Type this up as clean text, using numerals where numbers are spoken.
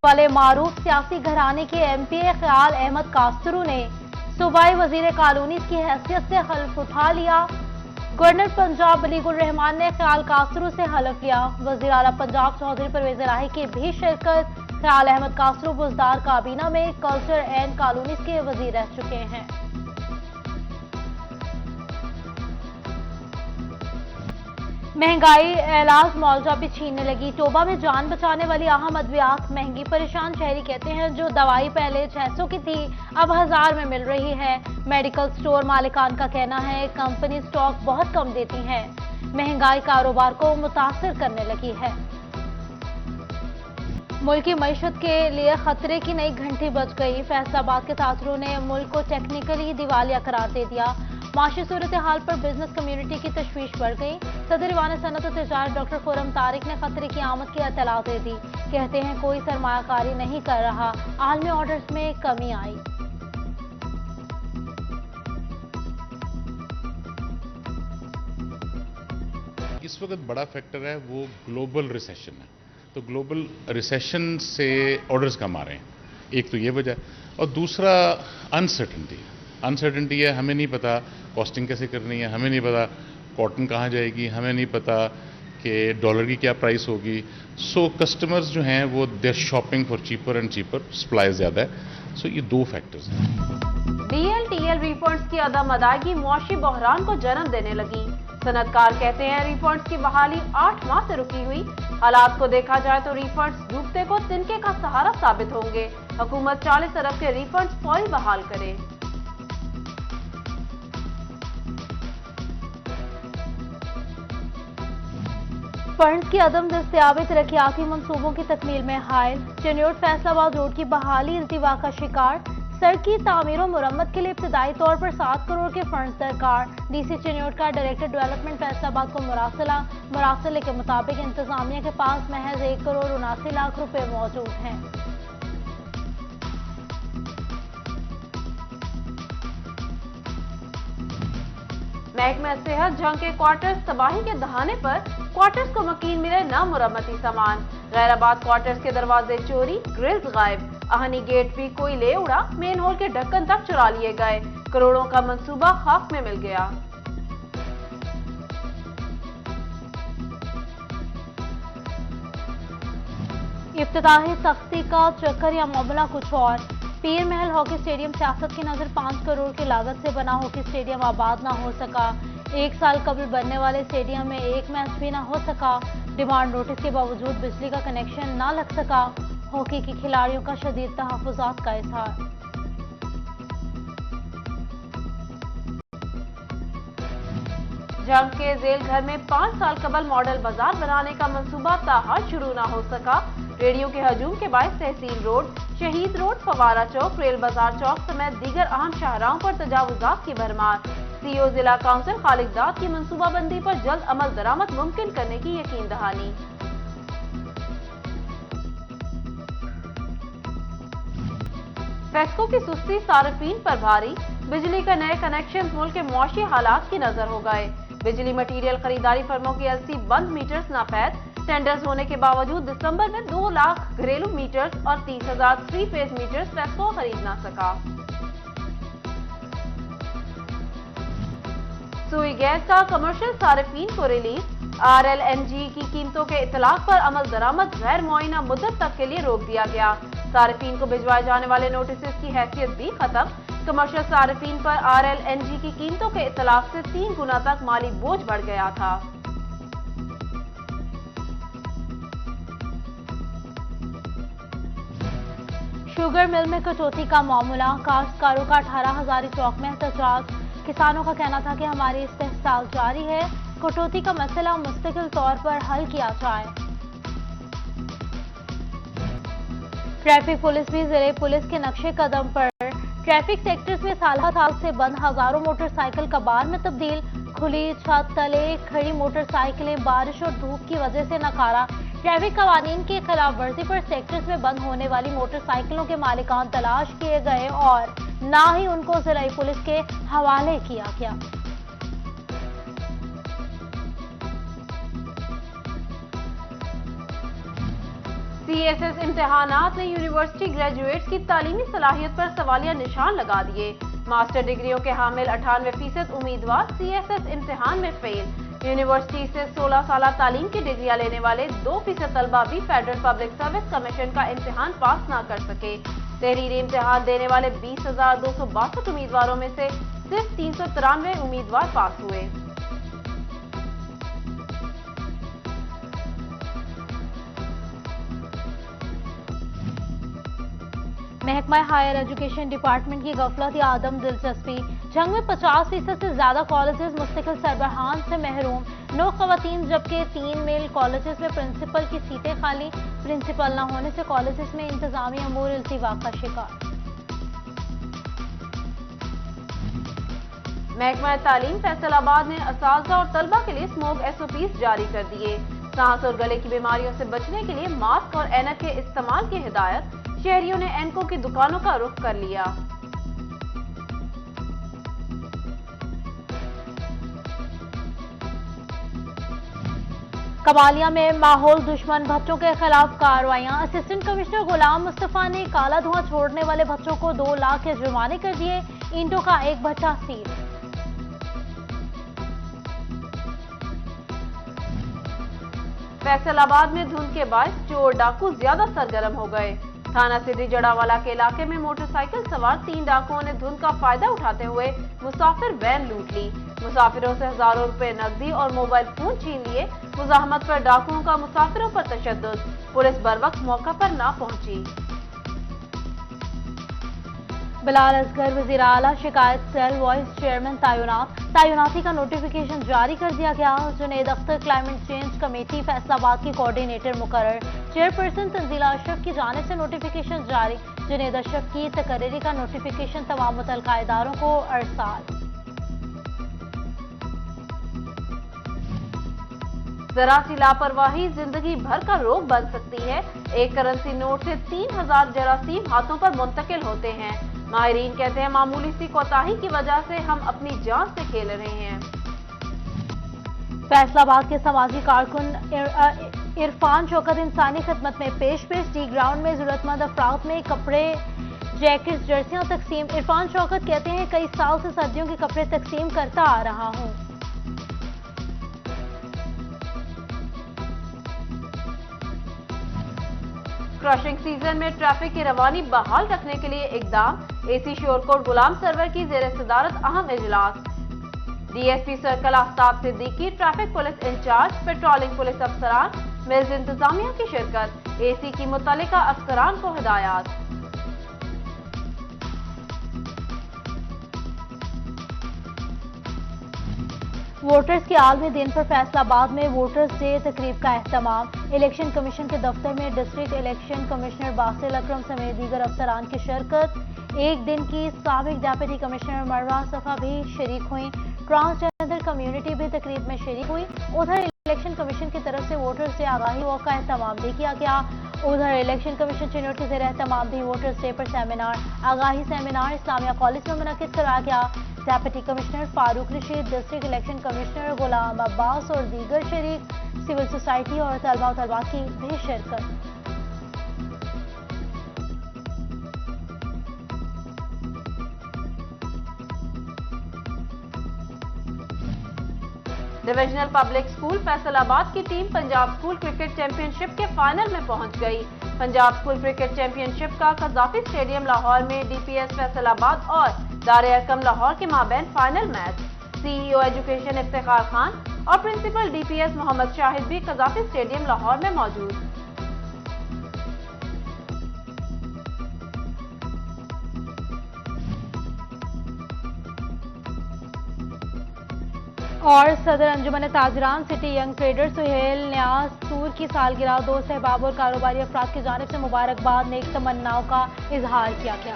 वाले मारूफ सियासी घराने के एमपी ख्याल अहमद कास्तरू ने सूबाई वजीर कानूनी की हैसियत से हल्फ उठा लिया। गवर्नर पंजाब अलीगुल रहमान ने ख्याल कास्तरू से हल्फ लिया। वजीर आला पंजाब चौधरी परवेज इलाही की भी शिरकत। ख्याल अहमद कास्तरू बुजदार काबीना में कल्चर एंड कानूनी के वजीर रह चुके हैं। महंगाई इलाज मौलजा भी छीनने लगी। टोबा में जान बचाने वाली अहम अद्वियात महंगी। परेशान शहरी कहते हैं जो दवाई पहले 600 की थी अब 1000 में मिल रही है। मेडिकल स्टोर मालिकान का कहना है कंपनी स्टॉक बहुत कम देती है। महंगाई कारोबार को मुतासिर करने लगी है। मुल्क की मईशत के लिए खतरे की नई घंटी बज गई। फैसलाबाद के तासरों ने मुल्क को टेक्निकली दिवालिया करार दे दिया। माशी सूरत हाल पर बिजनेस कम्युनिटी की तशवीश बढ़ गई। सदर ईवान सनत और तिजारत डॉक्टर खुर्रम तारिक ने खतरे की आमद की इत्तला दे दी। कहते हैं कोई सरमायाकारी नहीं कर रहा। आलमी ऑर्डर्स में कमी आई। इस वक्त बड़ा फैक्टर है वो ग्लोबल रिसेशन है। तो ग्लोबल रिसेशन से ऑर्डर्स कम आ रहे हैं। एक तो ये वजह, और दूसरा अनसर्टेनिटी है। हमें नहीं पता कॉस्टिंग कैसे करनी है, हमें नहीं पता कॉटन कहाँ जाएगी, हमें नहीं पता कि डॉलर की क्या प्राइस होगी। सो कस्टमर्स जो हैं वो they're shopping for cheaper and cheaper, supply ज़्यादा है। सो ये दो फैक्टर्स हैं। DLTL रिफंड्स की अदम अदायगी मुआशी बहरान को जन्म देने लगी। सनतकार कहते हैं रिफंड्स की बहाली 8 माह से रुकी हुई। हालात को देखा जाए तो रिफंड्स डूबते को तिनके का सहारा साबित होंगे। हुकूमत 40 अरब के रिफंड्स फौरी बहाल करे। फंड्स की अदम दस्तयाबी तरक्याती मंसूबों की तकमील में हायल। चिन्योट फैसलाबाद रोड की बहाली इल्तिवा का शिकार। सड़क की तामीर और मुरम्मत के लिए इब्तदाई तौर पर 7 करोड़ के फंड्स दरकार। DC चिन्योट का डायरेक्टर डेवलपमेंट फैसलाबाद को मुरासले के मुताबिक इंतजामिया के पास महज 1 करोड़ 79 लाख रुपए मौजूद हैं। महकमा सेहत जंग के क्वार्टर्स तबाही के दहाने पर क्वार्टर्स को मकीन मिले न मुरम्मती सामान। गैराबाद क्वार्टर्स के दरवाजे चोरी, ग्रिल्स गायब। आहनी गेट भी कोई ले उड़ा। मेन होल के ढक्कन तक चुरा लिए गए। करोड़ों का मंसूबा खाक में मिल गया। इफ्तिताही सख्ती का चक्कर या मामला कुछ और। पीर महल हॉकी स्टेडियम सियासत की नजर 5 करोड़ की लागत से बना हॉकी स्टेडियम आबाद न हो सका। 1 साल कबल बनने वाले स्टेडियम में एक मैच भी न हो सका। डिमांड नोटिस के बावजूद बिजली का कनेक्शन न लग सका। हॉकी के खिलाड़ियों का शदीद तहफ्फुज़ात का इज़हार। जंग के जेल घर में 5 साल कबल मॉडल बाजार बनाने का मंसूबा ताहर शुरू न हो सका। रेडियो के हजूम के बायस तहसील रोड, शहीद रोड, फवारा चौक, रेल बाजार चौक समेत दीगर अहम शाहराहों पर तजावुजात की भरमार। CEO जिला काउंसिल खालिद दाद की मंसूबाबंदी पर जल्द अमल दरामद मुमकिन करने की यकीन दहानी। फैक्सको की सुस्ती सार्फिन पर भारी। बिजली का नए कनेक्शन मुल्क के मुआशी हालात की नजर हो गए। बिजली मटीरियल खरीदारी फर्मों की LC बंद मीटर्स नापैद। टेंडर्स होने के बावजूद दिसंबर में 2 लाख घरेलू मीटर्स और 30,000 थ्री फेज मीटर्स फैक्सको खरीद ना सका। सुई गैस का कमर्शियल सार्फिन को रिलीज। RLNG की कीमतों के इतलाक पर अमल दरामद गैर मुआयना मुद्दत तक के लिए रोक दिया गया। सार्फिन को भिजवाए जाने वाले नोटिस की हैसियत भी खत्म। कमर्शियल सार्फिन पर RLNG की कीमतों के इतलाक से 3 गुना तक माली बोझ बढ़ गया था। शुगर मिल में कटौती का मामला। काश्तकारों का 18 हजारी चौक में एहतजाज। किसानों का कहना था कि हमारी इस्तेहसाल जारी है, कटौती का मसला मुस्तकिल तौर पर हल किया जाए। ट्रैफिक पुलिस भी जिले पुलिस के नक्शे कदम पर। ट्रैफिक सेक्टर्स में साल से बंद हजारों मोटरसाइकिल कबाड़ में तब्दील। खुली छत तले खड़ी मोटरसाइकिलें बारिश और धूप की वजह से नकारा। ट्रैफिक कवानीन की खिलाफ वर्जी पर सेक्टर्स में बंद होने वाली मोटरसाइकिलों के मालिकान तलाश किए गए और ना ही उनको जिला पुलिस के हवाले किया गया। CSS امتحانات نے یونیورسٹی گریجویٹس کی تعلیمی صلاحیت پر سوالیہ نشان لگا دیے. ماسٹر ڈگریوں کے حامل 98% امیدوار CSS امتحان میں فیل. یونیورسٹی سے 16 سالہ تعلیم کی ڈگریاں لینے والے 2% طلبہ بھی فیڈرل پبلک سروس کمیشن کا امتحان پاس نہ کر سکے. تحریری امتحان دینے والے 20,262 امیدواروں میں سے صرف 393 امیدوار پاس ہوئے. محکمہ ہائر ایجوکیشن ڈپارٹمنٹ کی غفلت یا عدم دلچسپی. جنگ میں 50% سے زیادہ کالجز مستقل سربراہان سے محروم. 9 خواتین جبکہ 3 میل کالجز میں پرنسپل کی سیٹیں خالی. پرنسپل نہ ہونے سے کالجز میں انتظامی امور التوا کا شکار. محکمہ تعلیم فیصل آباد نے اساتذہ اور طلبہ کے لیے اسموگ SOPs جاری کر دیے. سانس اور گلے کی بیماریوں سے بچنے کے لیے ماسک اور اینک کے استعمال کی ہدایت. شہریوں نے اینکو کی دکانوں کا رخ کر لیا. کبالیہ میں ماحول دشمن بھٹوں کے خلاف کارروائیاں. اسسٹنٹ کمشنر غلام مصطفیٰ نے کالا دھواں چھوڑنے والے بھٹوں کو 2 لاکھ کے جرمانے کر دیے. اینٹوں کا ایک بھٹا سیل. فیصل آباد میں دھند کے باعث چور ڈاکو زیادہ سرگرم ہو گئے. تھانہ سٹی جڑاوالا کے علاقے میں موٹر سائیکل سوار 3 ڈاکوؤں نے دھند کا فائدہ اٹھاتے ہوئے مسافر وین لوٹ لی. مسافروں سے ہزاروں روپے نقدی اور موبائل فون چھین لیے. مزاحمت پر ڈاکوؤں کا مسافروں پر تشدد. پولیس بروقت موقع پر نہ پہنچی. بلال اصغر وزیر اعلیٰ شکایت سیل وائس چیئرمین تعینات. تعیناتی کا نوٹیفیکیشن جاری کر دیا گیا. Junaid Akhtar climate change committee Faisal آباد کی کوآرڈینیٹر مقرر. چیئرپرسن تنزیلہ اشرف کی جانب سے نوٹیفیکیشن جاری. جنید اشرف کی تقرری کا نوٹیفیکیشن تمام متعلقہ اداروں کو ارسال. ذرا سی لاپرواہی زندگی بھر کا روگ بن سکتی ہے. ایک کرنسی نوٹ سے 3,000 جراثیم ہاتھوں پر منتقل ہوتے ہیں. ماہرین کہتے ہیں معمولی سی کوتاہی کی وجہ سے ہم اپنی جان سے کھیل رہے ہیں. فیصل آباد کے سماجی کارکن عرفان شوکت انسانی خدمت میں پیش. ڈی گراؤنڈ میں ضرورت مند افراد میں کپڑے جیکٹس جرسیاں تقسیم. عرفان شوکت کہتے ہیں کئی سال سے سردیوں کے کپڑے تقسیم کرتا آ رہا ہوں. کراشنگ سیزن میں ٹریفک کی روانی بحال رکھنے کے لیے اقدام. AC شورکوٹ غلام سرور کی زیر صدارت اہم اجلاس. DSP circle Aftab Siddiqui, traffic police in-charge, patrolling police افسران، ملز انتظامیہ کی شرکت. AC کی متعلقہ افسران کو ہدایات. ووٹرز کے عالمی دن پر فیصل آباد میں ووٹرز ڈے تقریب کا اہتمام. الیکشن کمیشن کے دفتر میں ڈسٹرکٹ الیکشن کمشنر باسل اکرم سمیت دیگر افسران کی شرکت. ایک دن کی سابق ڈیپٹی کمشنر مروہ صفا بھی شریک ہوئیں. ٹرانسجنڈر کمیونٹی بھی تقریب میں شریک ہوئی. ادھر الیکشن کمیشن کی طرف سے ووٹرز ڈے آگاہی واک کا اہتمام بھی کیا گیا. ادھر الیکشن کمیشن چنوٹ کے زیر اہتمام بھی ووٹرز ڈے پر سیمینار آگاہی سیمینار اسلامیہ کالج میں منعقد کرایا گیا. ڈیپٹی کمشنر فاروق Rashid, district election commissioner Ghulam Abbas اور دیگر شریک. سول سوسائٹی اور طلبہ و طلبات کی بھی شرکت. Divisional public school Faisalabad کی team Punjab school cricket championship کے فائنل میں پہنچ گئی. Punjab school cricket championship کا قذافی اسٹیڈیم لاہور میں DPS فیصل آباد اور دار ارقم لاہور کے مابین final match. CEO education Iftikhar Khan اور پرنسپل DPS محمد شاہد بھی قذافی اسٹیڈیم لاہور میں موجود. اور صدر انجمن تاجران سٹی ینگ ٹریڈر سہیل نیاز سور کی سالگرہ 2 احباب اور کاروباری افراد کی جانب سے مبارکباد نیک تمناؤں کا اظہار کیا گیا.